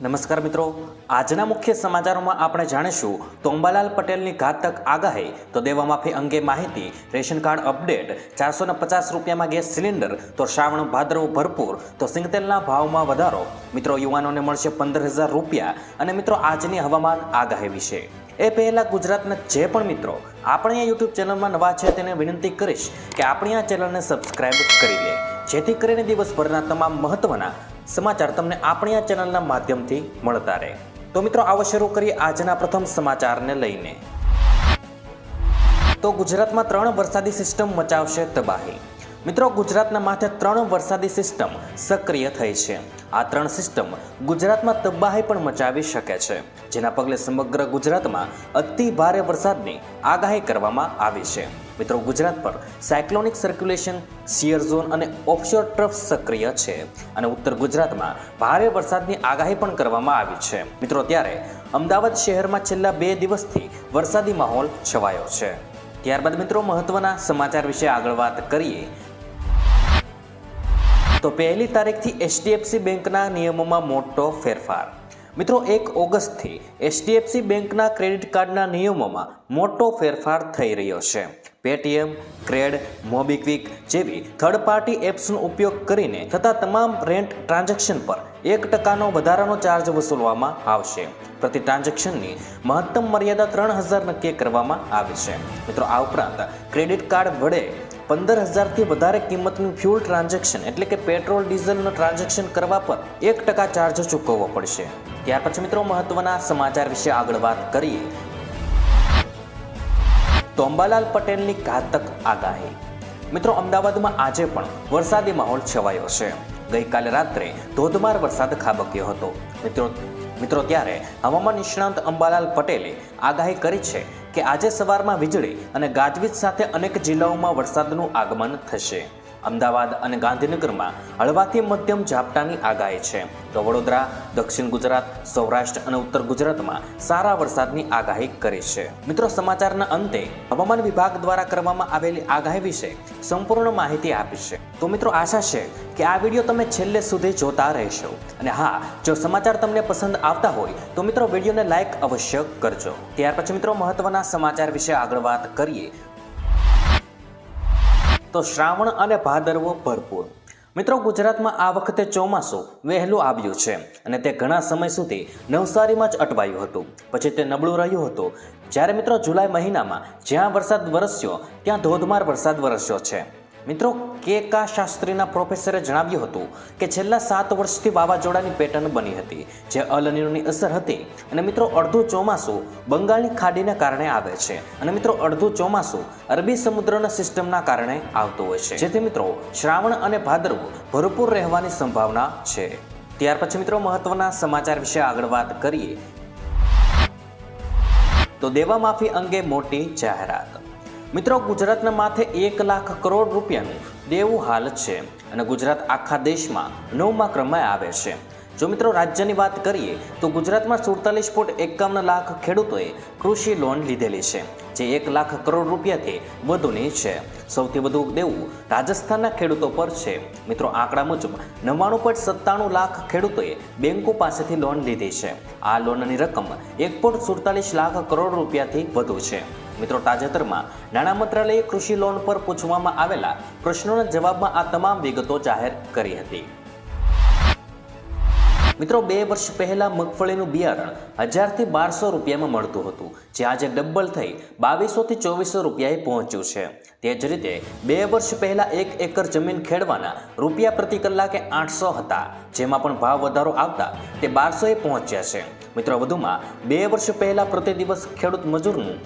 નમસ્કાર મિત્રો, આજના મુખ્ય સમાચારોમાં આપણે જાણીશું તો અંબાલાલ પટેલની ઘાતક આગાહી, તો દેવા માફી અંગે માહિતી, રેશન કાર્ડ અપડેટ, 450 રૂપિયામાં ગેસ સિલિન્ડર, તો શ્રાવણ ભાદરવો ભરપૂર, તો સિંગતેલના ભાવમાં વધારો, મિત્રો યુવાનોને મળશે 15,000 રૂપિયા, અને મિત્રો આજની હવામાન આગાહી વિશે. એ પહેલાં ગુજરાતના જે પણ મિત્રો આપણી આ યુટ્યુબ ચેનલમાં નવા છે તેને વિનંતી કરીશ કે આપણી આ ચેનલને સબસ્ક્રાઇબ કરી લે, જેથી કરીને દિવસભરના તમામ મહત્વના સમાચાર તમને આપણી આ ચેનલના માધ્યમથી મળતા રહે. તો મિત્રો આવો શરૂ કરીએ આજના પ્રથમ સમાચારને લઈને. તો ગુજરાતમાં 3 વરસાદી સિસ્ટમ મચાવશે તબાહી. મિત્રો ગુજરાતના માથે 3 વરસાદી સિસ્ટમ સક્રિય થઈ છે. આ 3 સિસ્ટમ ગુજરાતમાં તબાહી પણ મચાવી શકે છે, જેના પગલે સમગ્ર ગુજરાતમાં અતિ ભારે વરસાદની આગાહી કરવામાં આવી છે. મિત્રો ગુજરાત પર સાયક્લોનિક સર્ક્યુલેશન, શિયર ઝોન અને ઓફશોર ટ્રફ સક્રિય છે, અને ઉત્તર ગુજરાતમાં ભારે વરસાદની આગાહી પણ કરવામાં આવી છે. મિત્રો ત્યારે અમદાવાદ શહેરમાં છેલ્લા 2 દિવસથી વરસાદી માહોલ છવાયો છે. ત્યારબાદ મિત્રો મહત્વના સમાચાર વિશે આગળ વાત કરીએ તો 1 તારીખથી HDFC બેંકના નિયમોમાં મોટો ફેરફાર. મિત્રો 1 ઓગસ્ટથી HDFC બેંકના ક્રેડિટ કાર્ડના નિયમોમાં મોટો ફેરફાર થઈ રહ્યો છે. પેટીએમ, ક્રેડ, મોબીક્વિક જેવી થર્ડ પાર્ટી એપ્સનો ઉપયોગ કરીને થતા તમામ રેન્ટ ટ્રાન્ઝેક્શન પર 1% વધારાનો ચાર્જ વસૂલવામાં આવશે. પ્રતિ ટ્રાન્ઝેક્શનની મહત્તમ મર્યાદા 3,000 નક્કી કરવામાં આવી છે. મિત્રો આ ઉપરાંત ક્રેડિટ કાર્ડ વડે 15,000થી વધારે કિંમતનું ફ્યુલ ટ્રાન્ઝેક્શન એટલે કે પેટ્રોલ ડીઝલનું ટ્રાન્ઝેક્શન કરવા પર 1% ચાર્જ ચૂકવવો પડશે. ત્યાર પછી મિત્રો મહત્વના સમાચાર વિશે આગળ વાત કરીએ તો અંબાલાલ પટેલની ઘાતક આગાહી. મિત્રો અમદાવાદમાં આજે પણ વરસાદી માહોલ છવાયો છે. ગઈકાલે રાત્રે ધોધમાર વરસાદ ખાબક્યો હતો. મિત્રો ત્યારે હવામાન નિષ્ણાંત અંબાલાલ પટેલે આગાહી કરી છે કે આજે સવારમાં વીજળી અને ગાજવીજ સાથે અનેક જિલ્લાઓમાં વરસાદનું આગમન થશે. અમદાવાદ અને ગાંધીનગરમાં હળવાથી મધ્યમ ઝાપટાની આગાહી છે, તો વડોદરા, દક્ષિણ ગુજરાત, સૌરાષ્ટ્ર અને ઉત્તર ગુજરાતમાં સારા વરસાદની આગાહી કરી છે. મિત્રો સમાચારના અંતે હવામાન વિભાગ દ્વારા કરવામાં આવેલી આગાહી વિશે સંપૂર્ણ માહિતી આપી છે. તો મિત્રો આશા છે કે આ વિડીયો તમે છેલ્લે સુધી જોતા રહેશો, અને હા, જો સમાચાર તમને પસંદ આવતા હોય તો મિત્રો વિડીયોને લાઈક અવશ્ય કરજો. ત્યાર પછી મિત્રો મહત્વના સમાચાર વિશે આગળ વાત કરીએ તો શ્રાવણ અને ભાદરવો ભરપૂર. મિત્રો ગુજરાતમાં આ વખતે ચોમાસું વહેલું આવ્યું છે, અને તે ઘણા સમય સુધી નવસારીમાં જ અટવાયું હતું. પછી તે નબળું રહ્યું હતું, જ્યારે મિત્રો જુલાઈ મહિનામાં જ્યાં વરસાદ વરસ્યો ત્યાં ધોધમાર વરસાદ વરસ્યો છે. મિત્રો KK શાસ્ત્રીના પ્રોફેસરે જણાવ્યું હતું કે છેલ્લા 7 વર્ષથી વાવાઝોડાની પેટર્ન બની હતી, જે અલ નીનોની અસર હતી, અને મિત્રો અડધું ચોમાસું બંગાળની ખાડીને કારણે આવે છે, અને મિત્રો અડધું ચોમાસું અરબી સમુદ્રના સિસ્ટમના કારણે આવતું હોય છે, જેથી મિત્રો શ્રાવણ અને ભાદરવો ભરપૂર રહેવાની સંભાવના છે. ત્યાર પછી મિત્રો મહત્વના સમાચાર વિશે આગળ વાત કરીએ તો દેવા માફી અંગે મોટી જાહેરાત. મિત્રો ગુજરાતના માથે 1 લાખ કરોડ રૂપિયાનું દેવું હાલ છે, અને ગુજરાત આખા દેશમાં 9મા ક્રમે આવે છે. જો મિત્રો રાજ્યની વાત કરીએ તો ગુજરાતમાં 47.51 લાખ ખેડૂતોએ કૃષિ લોન લીધેલી છે, જે 1 લાખ કરોડ રૂપિયાથી વધુની છે. સૌથી વધુ દેવું રાજસ્થાનના ખેડૂતો પર છે. મિત્રો આંકડા મુજબ 99.97 લાખ ખેડૂતોએ બેંકો પાસેથી લોન લીધી છે. આ લોનની રકમ 1.47 લાખ કરોડ રૂપિયાથી વધુ છે. મિત્રો તાજેતરમાં નાણાં મંત્રાલયે કૃષિ લોન પર પૂછવામાં આવેલા પ્રશ્નોના જવાબમાં આ તમામ વિગતો જાહેર કરી હતી. મિત્રો 2 વર્ષ પહેલા મગફળીનું બિયારણ 1,000થી 1,200 રૂપિયામાં મળતું હતું, જે આજે ડબલ થઈ 2,200થી 2,400 રૂપિયાએ પહોંચ્યું છે. તે જ રીતે 2 વર્ષ પહેલા 1 એકર જમીન ખેડવાના રૂપિયા પ્રતિ કલાકે 800 હતા, જેમાં પણ ભાવ વધારો આવતા તે 1,200એ પહોંચ્યા છે. મિત્રો વધુમાં 2 વર્ષ પહેલા પ્રતિ દિવસ ખેડૂત મજૂરનું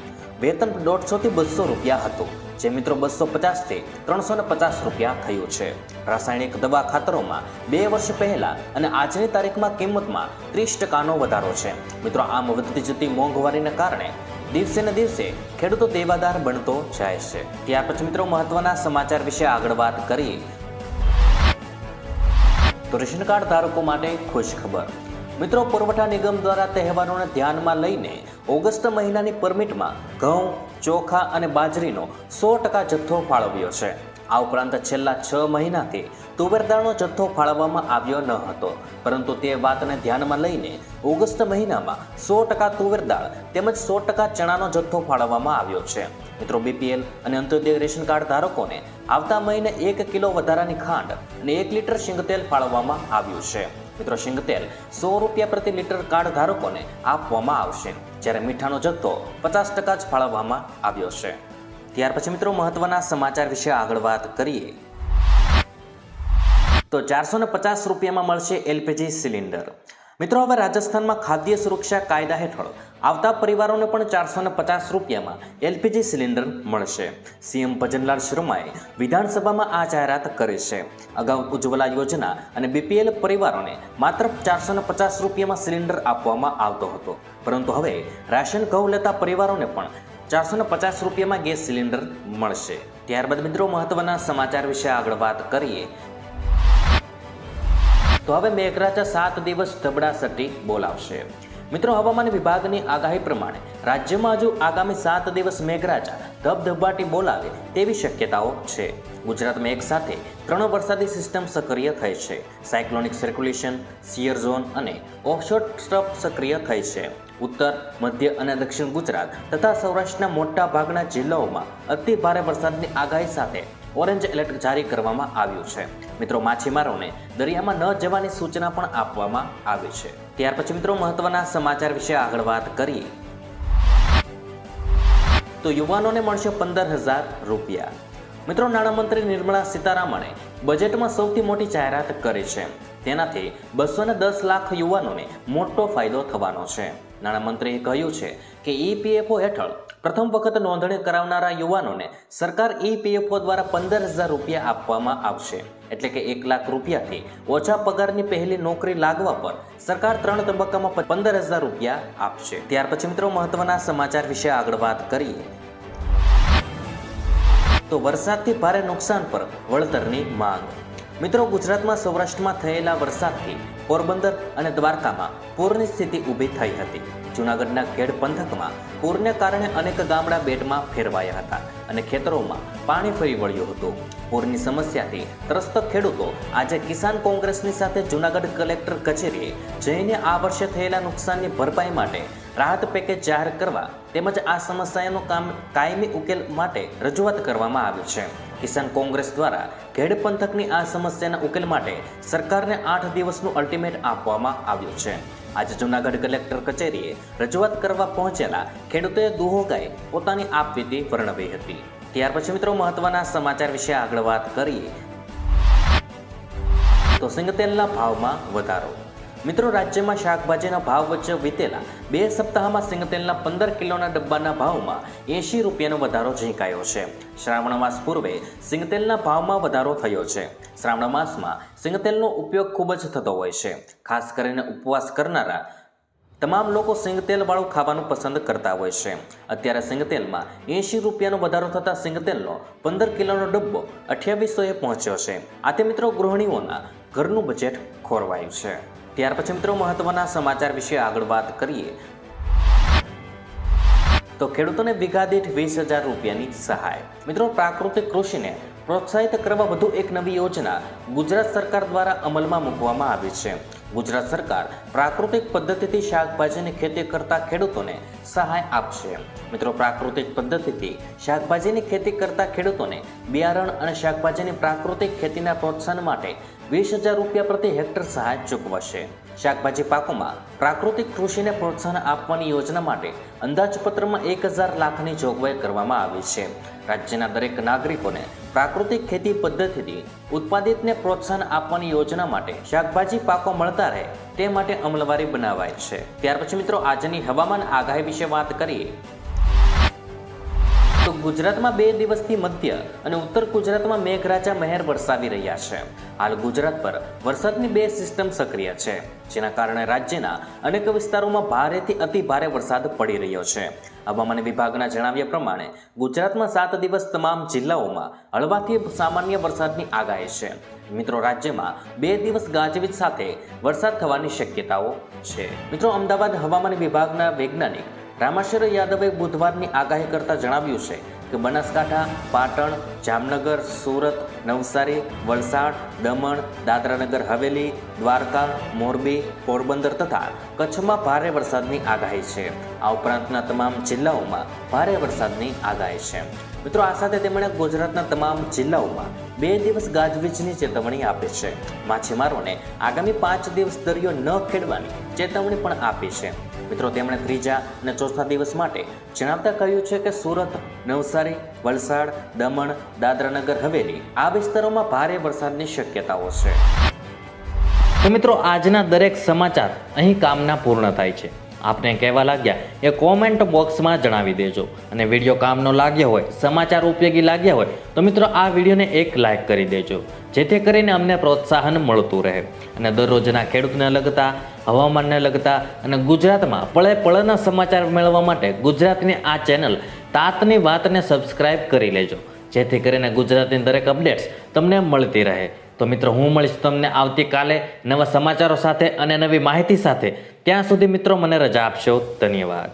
વેતન 150થી 200 રૂપિયા હતું, જે મિત્રો 250થી 350 રૂપિયા થયું છે. રાસાયણિક દવા ખાતરોમાં 2 વર્ષ પહેલા અને આજની તારીખમાં કિંમતમાં 30%નો વધારો છે. મિત્રો આમ વધતી જતી મોંઘવારીને કારણે દિવસે ને દિવસે ખેડૂતો દેવાદાર બનતો જાય છે. ત્યાર પછી મિત્રો મહત્વના સમાચાર વિશે આગળ વાત કરીએ તો રેશન કાર્ડ ધારકો માટે ખુશ ખબર. મિત્રો પુરવઠા નિગમ દ્વારા તહેવારોને ધ્યાનમાં લઈને ઓગસ્ટ મહિનાની પરમિટમાં ઘઉં, ચોખા અને બાજરીનો 100% જથ્થો ફાળવ્યો છે. આ ઉપરાંત છેલ્લા 6 મહિનાથી તુવેર દાળનો જથ્થો ફાળવવામાં આવ્યો ન હતો, પરંતુ તે વાતને ધ્યાનમાં લઈને ઓગસ્ટ મહિનામાં 100% તુવેર દાળ તેમજ 100% ચણાનો જથ્થો ફાળવવામાં આવ્યો છે. મિત્રો, બીપીએલ અને અંત્યોદય રેશન કાર્ડ ધારકોને આવતા મહિને 1 કિલો વધારાની ખાંડ અને 1 લીટર શીંગતેલ ફાળવવામાં આવ્યું છે. મિત્રો, શીંગતેલ ₹100 પ્રતિ લીટર કાર્ડ ધારકોને આપવામાં આવશે, જ્યારે મીઠાનો જથ્થો 50% જ ફાળવવામાં આવ્યો છે. ત્યાર પછી મિત્રો મહત્વના સમાચાર વિશે આગળ વાત કરીએ તો ₹450 મળશે એલપીજી સિલિન્ડર. મિત્રો, હવે રાજસ્થાનમાં ખાદ્ય સુરક્ષા કાયદા હેઠળ આવતા પરિવારોને પણ ₹450 એલપીજી સિલિન્ડર મળશે. સીએમ ભજનલાલ શર્માએ વિધાનસભામાં આ જાહેરાત કરી છે. અગાઉ ઉજ્જવલા યોજના અને બીપીએલ પરિવારોને માત્ર ₹450 સિલિન્ડર આપવામાં આવતો હતો, પરંતુ હવે રાશન ઘઉં લેતા પરિવારોને પણ ₹450 ગેસ સિલિન્ડર મળશે. ત્યારબાદ મિત્રો મહત્વના સમાચાર વિશે આગળ વાત કરીએ તો હવે મેઘરાજા 7 દિવસ ધબડાસટી બોલાવશે. મિત્રો, હવામાન વિભાગની આગાહી પ્રમાણે રાજ્યમાં હજુ આગામી 7 દિવસ મેઘરાજા ધબધબાટી બોલાવે તેવી શક્યતાઓ છે. ગુજરાતમાં એક સાથે 3 વરસાદી સિસ્ટમ સક્રિય થઈ છે. સાયક્લોનિક સર્ક્યુલેશન, શિયર ઝોન અને ઓફશોર ટ્રફ સક્રિય થઈ છે. ઉત્તર, મધ્ય અને દક્ષિણ ગુજરાત તથા સૌરાષ્ટ્રના મોટા ભાગના જિલ્લાઓમાં અતિ ભારે વરસાદની આગાહી સાથે ઓરેન્જ એલર્ટ જારી કરવામાં આવ્યું છે. મિત્રો, માછીમારોને દરિયામાં ન જવાની સૂચના પણ આપવામાં આવી છે. ત્યાર પછી મિત્રો મહત્વના સમાચાર વિશે આગળ વાત કરીએ તો યુવાનોને મળશે ₹15,000. મિત્રો, નાણામંત્રી નિર્મલા સીતારામણે બજેટમાં સૌથી મોટી જાહેરાત કરી છે. તેનાથી 210 લાખ યુવાનોને મોટો ફાયદો થવાનો છે. નાણામંત્રીએ કહ્યું છે કે ઈપીએફઓ હેઠળ પ્રથમ વખત નોંધણી કરાવનારા યુવાનોને સરકાર ઈપીએફઓ દ્વારા ₹15,000 આપવામાં આવશે. એટલે કે ₹1,00,000થી ઓછા પગારની પહેલી નોકરી લાગવા પર સરકાર 3 તબક્કામાં ₹15,000 આપશે. ત્યાર પછી મિત્રો મહત્વના સમાચાર વિશે આગળ વાત કરીએ તો વરસાદથી ભારે નુકસાન પર વળતરની માંગ. મિત્રો, ગુજરાતમાં સૌરાષ્ટ્રમાં થયેલા વરસાદથી પોરબંદર અને દ્વારકામાં પૂરની સ્થિતિ ઊભી થઈ હતી. જૂનાગઢના ખેડ પંથકમાં પૂરને કારણે અનેક ગામડા બેટમાં ફેરવાયા હતા અને ખેતરોમાં પાણી ફરી વળ્યું હતું. પૂરની સમસ્યાથી ત્રસ્ત ખેડૂતો આજે કિસાન કોંગ્રેસની સાથે જૂનાગઢ કલેક્ટર કચેરીએ જઈને આ વર્ષે થયેલા નુકસાનની ભરપાઈ માટે રાહત પેકેજ જાહેર કરવા તેમજ આ સમસ્યાનો કાયમી ઉકેલ માટે રજૂઆત કરવામાં આવી છે. કિસાન કોંગ્રેસ દ્વારા ખેડ પંથકની આ સમસ્યાના ઉકેલ માટે સરકારને 8 દિવસનું અલ્ટિમેટ આપવામાં આવ્યું છે. આજે જૂનાગઢ કલેક્ટર કચેરીએ રજૂઆત કરવા પહોંચેલા ખેડૂતોએ દુહો ગાઈ પોતાની આપવીતી વર્ણવી હતી. ત્યાર પછી મિત્રો મહત્વના સમાચાર વિશે આગળ વાત કરીએ તો સિંગતેલના ભાવમાં વધારો. મિત્રો, રાજ્યમાં શાકભાજીના ભાવ વચ્ચે વીતેલા 2 સપ્તાહમાં સિંગતેલના 15 કિલોના ડબ્બાના ભાવમાં ₹80નો વધારો ઝીંકાયો છે. શ્રાવણ માસ પૂર્વે સિંગતેલના ભાવમાં વધારો થયો છે. શ્રાવણ માસમાં સિંગતેલનો ઉપયોગ ખૂબ જ થતો હોય છે. ખાસ કરીને ઉપવાસ કરનારા તમામ લોકો સિંગતેલવાળું ખાવાનું પસંદ કરતા હોય છે. અત્યારે સિંગતેલમાં ₹80નો વધારો થતાં સિંગતેલનો 15 કિલોનો ડબ્બો 2800એ પહોંચ્યો છે. આથી મિત્રો ગૃહિણીઓના ઘરનું બજેટ ખોરવાયું છે. ત્યાર પછી મિત્રો મહત્વના સમાચાર વિશે આગળ વાત કરીએ તો ખેડૂતોને વીઘા દીઠ ₹20,000ની સહાય. મિત્રો, પ્રાકૃતિક કૃષિને પ્રોત્સાહિત કરવા વધુ એક નવી યોજના ગુજરાત સરકાર દ્વારા અમલમાં મૂકવામાં આવી છે. ગુજરાત સરકાર પ્રાકૃતિક પદ્ધતિથી શાકભાજીની ખેતી કરતા ખેડૂતોને સહાય આપશે. મિત્રો, પ્રાકૃતિક પદ્ધતિથી શાકભાજીની ખેતી કરતા ખેડૂતોને બિયારણ અને શાકભાજીની પ્રાકૃતિક ખેતીના પ્રોત્સાહન માટે ₹20,000 પ્રતિ હેક્ટર સહાય ચૂકવાશે. શાકભાજી પાકોમાં પ્રાકૃતિક કૃષિને પ્રોત્સાહન આપવાની યોજના માટે અંદાજપત્રમાં 1,000 લાખની જોગવાઈ કરવામાં આવી છે. રાજ્યના દરેક નાગરિકોને પ્રાકૃતિક ખેતી પદ્ધતિથી ઉત્પાદિતને પ્રોત્સાહન આપવાની યોજના માટે શાકભાજી પાકો મળતા રહે તે માટે અમલવારી બનાવાઈ છે. ત્યાર પછી મિત્રો આજની હવામાન આગાહી વિશે વાત કરીએ તો ગુજરાતમાં 2 દિવસથી મધ્ય અને ઉત્તર ગુજરાતમાં મેઘરાજા મહેર વરસાવી રહ્યા છે. હાલ ગુજરાત પર વરસાદની 2 સિસ્ટમ સક્રિય છે, જેના કારણે રાજ્યના અનેક વિસ્તારોમાં ભારેથી અતિ ભારે વરસાદ પડી રહ્યો છે. હવામાન વિભાગના જણાવ્યા પ્રમાણે ગુજરાતમાં 7 દિવસ તમામ જિલ્લાઓમાં હળવાથી સામાન્ય વરસાદની આગાહી છે. મિત્રો, રાજ્યમાં 2 દિવસ ગાજવીજ સાથે વરસાદ થવાની શક્યતાઓ છે. મિત્રો, અમદાવાદ હવામાન વિભાગના વૈજ્ઞાનિક રામાશર યાદવે બુધવારની આગાહી કરતા જણાવ્યું છે કે બનાસકાંઠા, પાટણ, જામનગર, સુરત, નવસારી, વલસાડ, દમણ, દાદરાનગર હવેલી, દ્વારકા, મોરબી, પોરબંદર તથા કચ્છમાં ભારે વરસાદની આગાહી છે. આ ઉપરાંતના તમામ જિલ્લાઓમાં ભારે વરસાદની આગાહી છે. મિત્રો, આ સાથે તેમણે ગુજરાતના તમામ જિલ્લાઓમાં 2 દિવસ ગાજવીજની ચેતવણી આપી છે. માછીમારોને આગામી 5 દિવસ દરિયો ન ખેડવાની ચેતવણી પણ આપી છે. મિત્રો, તેમણે ત્રીજા અને ચોથા દિવસ માટે જણાવતા કહ્યું છે કે સુરત, નવસારી, વલસાડ, દમણ, દાદરાનગર હવેલી આ વિસ્તારોમાં ભારે વરસાદની શક્યતાઓ છે. તો મિત્રો, આજના દરેક સમાચાર અહીં કામના પૂર્ણ થાય છે. આપને કહેવા લાગ્યા એ કોમેન્ટ બોક્સમાં જણાવી દેજો. અને વિડીયો કામનો લાગ્યો હોય, સમાચાર ઉપયોગી લાગ્યા હોય તો મિત્રો આ વિડીયોને એક લાઈક કરી દેજો, જેથી કરીને અમને પ્રોત્સાહન મળતું રહે. અને દરરોજના ખેડૂતને લગતા, હવામાનને લગતા અને ગુજરાતમાં પળે પળના સમાચાર મેળવવા માટે ગુજરાતની આ ચેનલ તાતની વાતને સબસ્ક્રાઇબ કરી લેજો, જેથી કરીને ગુજરાતની દરેક અપડેટ્સ તમને મળતી રહે. તો મિત્રો, હું મળીશ તમને આવતીકાલે નવા સમાચારો સાથે અને નવી માહિતી સાથે. ત્યાં સુધી મિત્રો મને રજા આપશો. ધન્યવાદ.